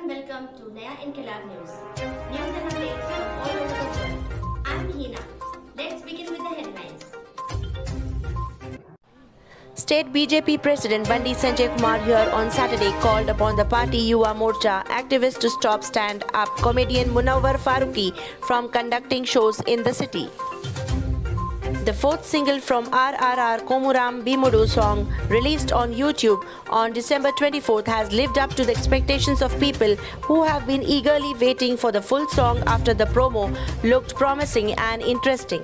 and welcome to Naya Inkilab News. News and updates from all over the world. I'm Hina. Let's begin with the headlines. State BJP President Bandi Sanjay Kumar here on Saturday called upon the party Yuva Morcha activists to stop stand-up comedian Munawwar Farooqui from conducting shows in the city. The fourth single from RRR Komuram Bimudu song, released on YouTube on December 24th, has lived up to the expectations of people who have been eagerly waiting for the full song after the promo looked promising and interesting.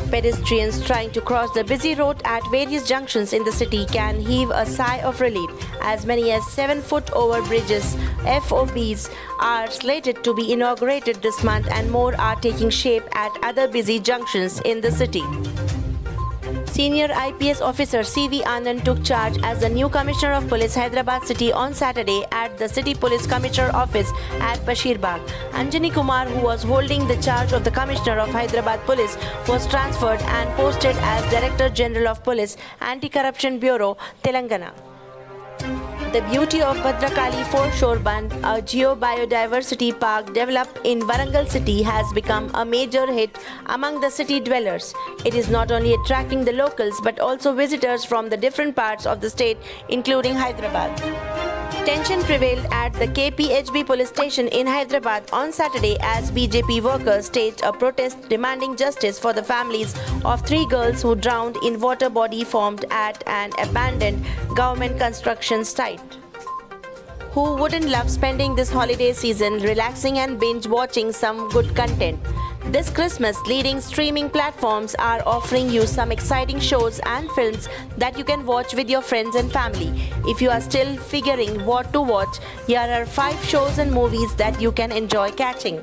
Pedestrians trying to cross the busy road at various junctions in the city can heave a sigh of relief. As many as 7-foot overbridges, FOBs, are slated to be inaugurated this month, and more are taking shape at other busy junctions in the city. Senior IPS officer C.V. Anand took charge as the new Commissioner of Police Hyderabad City on Saturday at the City Police Commissioner Office at Bashirbagh. Anjani Kumar, who was holding the charge of the Commissioner of Hyderabad Police, was transferred and posted as Director General of Police Anti-Corruption Bureau, Telangana. The beauty of Bhadrakali Foreshore Bund, a geo-biodiversity park developed in Warangal city, has become a major hit among the city dwellers. It is not only attracting the locals but also visitors from the different parts of the state, including Hyderabad. Tension prevailed at the KPHB police station in Hyderabad on Saturday as BJP workers staged a protest demanding justice for the families of 3 girls who drowned in water body formed at an abandoned government construction site. Who wouldn't love spending this holiday season relaxing and binge watching some good content? This Christmas, leading streaming platforms are offering you some exciting shows and films that you can watch with your friends and family. If you are still figuring what to watch, here are 5 shows and movies that you can enjoy catching.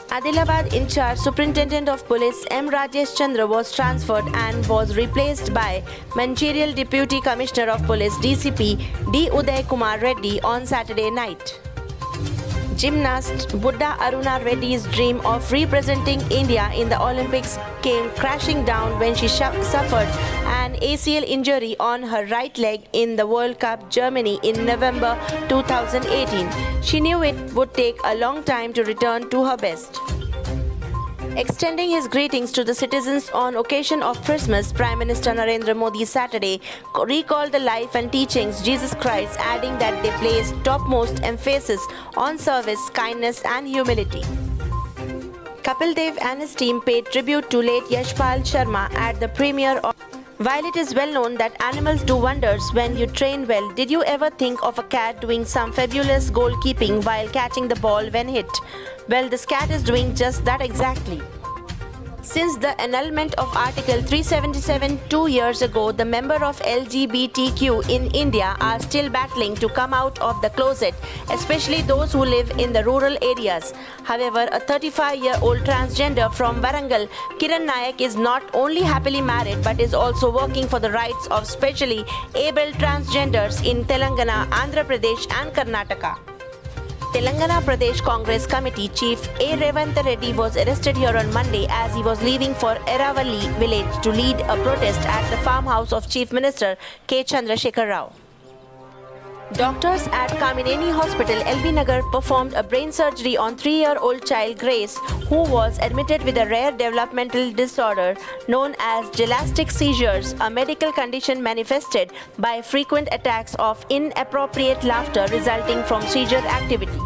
Adilabad in charge Superintendent of Police M. Rajesh Chandra was transferred and was replaced by Mancherial Deputy Commissioner of Police DCP D. Uday Kumar Reddy on Saturday night. Gymnast Buddha Aruna Reddy's dream of representing India in the Olympics came crashing down when she suffered an ACL injury on her right leg in the World Cup Germany in November 2018. She knew it would take a long time to return to her best. Extending his greetings to the citizens on occasion of Christmas, Prime Minister Narendra Modi Saturday recalled the life and teachings of Jesus Christ, adding that they placed topmost emphasis on service, kindness and humility. Kapil Dev and his team paid tribute to late Yashpal Sharma at the premiere of. While it is well known that animals do wonders when you train well, did you ever think of a cat doing some fabulous goalkeeping while catching the ball when hit? Well, this cat is doing just that exactly. Since the annulment of Article 377 2 years ago, the members of LGBTQ in India are still battling to come out of the closet, especially those who live in the rural areas. However, a 35-year-old transgender from Warangal, Kiran Nayak, is not only happily married but is also working for the rights of specially abled transgenders in Telangana, Andhra Pradesh and Karnataka. Telangana Pradesh Congress Committee Chief A. Revant Reddy was arrested here on Monday as he was leaving for Eravalli village to lead a protest at the farmhouse of Chief Minister K. Chandrasekhar Rao. Doctors at Kamineni Hospital, LB Nagar, performed a brain surgery on 3-year-old child Grace, who was admitted with a rare developmental disorder known as gelastic seizures, a medical condition manifested by frequent attacks of inappropriate laughter resulting from seizure activity.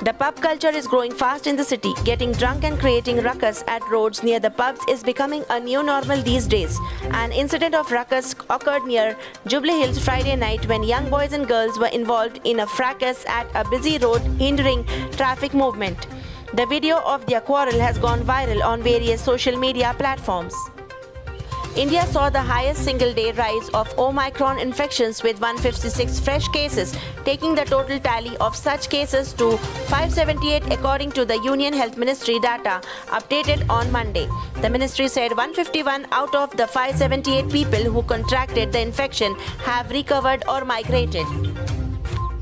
The pub culture is growing fast in the city. Getting drunk and creating ruckus at roads near the pubs is becoming a new normal these days. An incident of ruckus occurred near Jubilee Hills Friday night when young boys and girls were involved in a fracas at a busy road, hindering traffic movement. The video of their quarrel has gone viral on various social media platforms. India saw the highest single-day rise of Omicron infections with 156 fresh cases, taking the total tally of such cases to 578 according to the Union Health Ministry data updated on Monday. The ministry said 151 out of the 578 people who contracted the infection have recovered or migrated.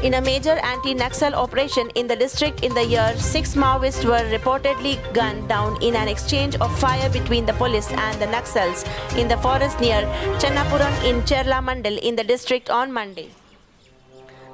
In a major anti-Naxal operation in the district in the year, 6 Maoists were reportedly gunned down in an exchange of fire between the police and the Naxals in the forest near Channapuram in Cherla Mandal in the district on Monday.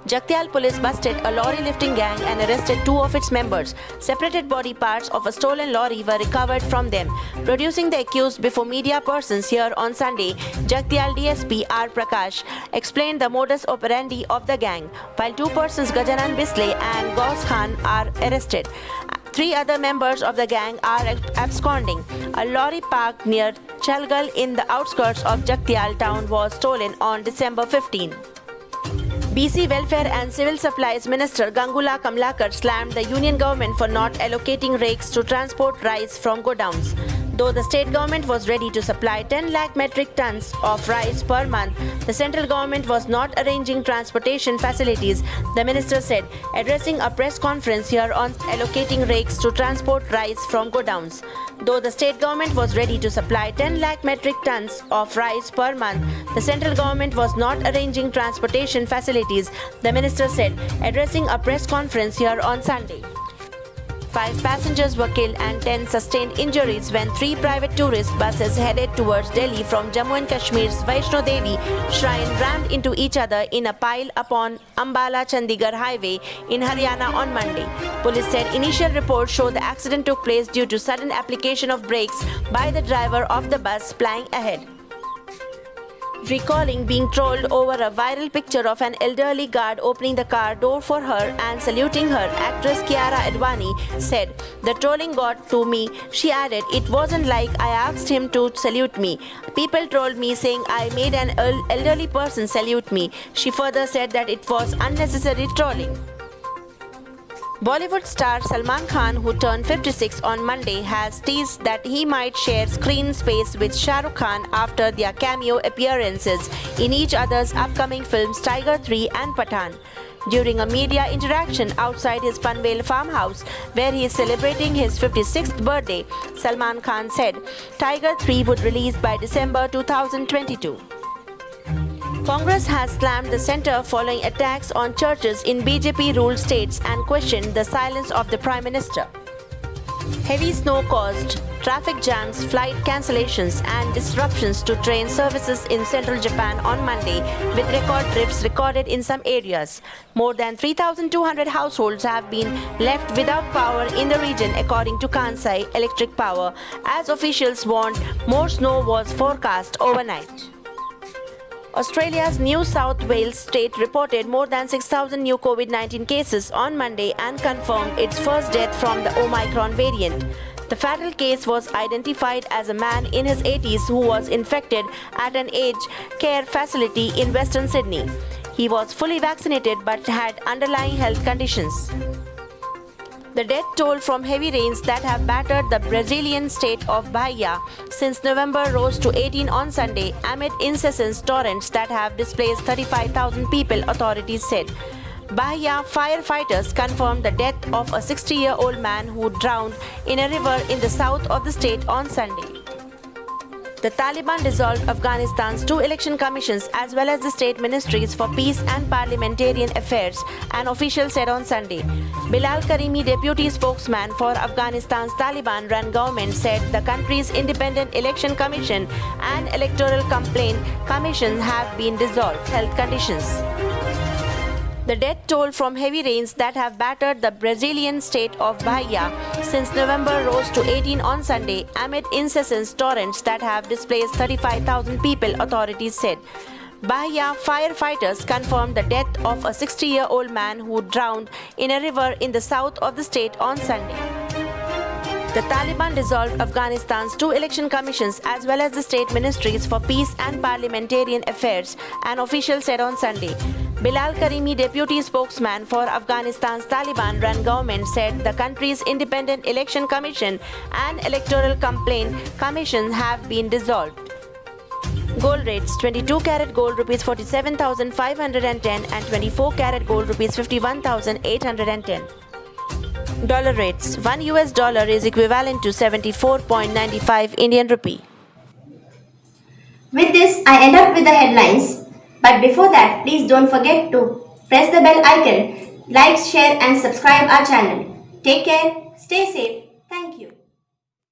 Jagtial police busted a lorry lifting gang and arrested 2 of its members. Separated body parts of a stolen lorry were recovered from them. Producing the accused before media persons here on Sunday, Jagtial DSP R. Prakash explained the modus operandi of the gang, while 2 persons, Gajanan Bisle and Ghaus Khan, are arrested. 3 other members of the gang are absconding. A lorry parked near Chalgal in the outskirts of Jagtial town was stolen on December 15. BC Welfare and Civil Supplies Minister Gangula Kamlakar slammed the union government for not allocating rakes to transport rice from godowns. Though the state government was ready to supply 10 lakh metric tons of rice per month, the central government was not arranging transportation facilities, the minister said, addressing a press conference here on allocating rakes to transport rice from godowns. Though the state government was ready to supply 10 lakh metric tons of rice per month, the central government was not arranging transportation facilities, the minister said, addressing a press conference here on Sunday. 5 passengers were killed and 10 sustained injuries when 3 private tourist buses headed towards Delhi from Jammu and Kashmir's Vaishno Devi shrine rammed into each other in a pile upon Ambala-Chandigarh highway in Haryana on Monday. Police said initial reports show the accident took place due to sudden application of brakes by the driver of the bus plying ahead. Recalling being trolled over a viral picture of an elderly guard opening the car door for her and saluting her, actress Kiara Advani said, "The trolling got to me." She added, "It wasn't like I asked him to salute me. People trolled me saying I made an elderly person salute me." She further said that it was unnecessary trolling. Bollywood star Salman Khan, who turned 56 on Monday, has teased that he might share screen space with Shah Rukh Khan after their cameo appearances in each other's upcoming films Tiger 3 and Pathaan. During a media interaction outside his Panvel farmhouse, where he is celebrating his 56th birthday, Salman Khan said Tiger 3 would release by December 2022. Congress has slammed the centre following attacks on churches in BJP-ruled states and questioned the silence of the Prime Minister. Heavy snow caused traffic jams, flight cancellations and disruptions to train services in central Japan on Monday, with record drifts recorded in some areas. More than 3,200 households have been left without power in the region, according to Kansai Electric Power, as officials warned more snow was forecast overnight. Australia's New South Wales state reported more than 6,000 new COVID-19 cases on Monday and confirmed its first death from the Omicron variant. The fatal case was identified as a man in his 80s who was infected at an aged care facility in Western Sydney. He was fully vaccinated but had underlying health conditions. The death toll from heavy rains that have battered the Brazilian state of Bahia since November rose to 18 on Sunday amid incessant torrents that have displaced 35,000 people, authorities said. Bahia firefighters confirmed the death of a 60-year-old man who drowned in a river in the south of the state on Sunday. The Taliban dissolved Afghanistan's 2 election commissions as well as the state ministries for peace and parliamentarian affairs, an official said on Sunday. Bilal Karimi, deputy spokesman for Afghanistan's Taliban-run government, said the country's independent election commission and electoral complaint commission have been dissolved. Health conditions. The death toll from heavy rains that have battered the Brazilian state of Bahia since November rose to 18 on Sunday amid incessant torrents that have displaced 35,000 people, authorities said. Bahia firefighters confirmed the death of a 60-year-old man who drowned in a river in the south of the state on Sunday. The Taliban dissolved Afghanistan's 2 election commissions as well as the state ministries for peace and parliamentarian affairs, an official said on Sunday. Bilal Karimi, deputy spokesman for Afghanistan's Taliban-run government, said the country's independent election commission and electoral complaint commission have been dissolved. Gold rates: 22-carat gold rupees 47,510 and 24-carat gold rupees 51,810. Dollar rates: $1 is equivalent to 74.95 Indian rupee. With this, I end up with the headlines. But before that, please don't forget to press the bell icon, like, share and subscribe our channel. Take care, stay safe. Thank you.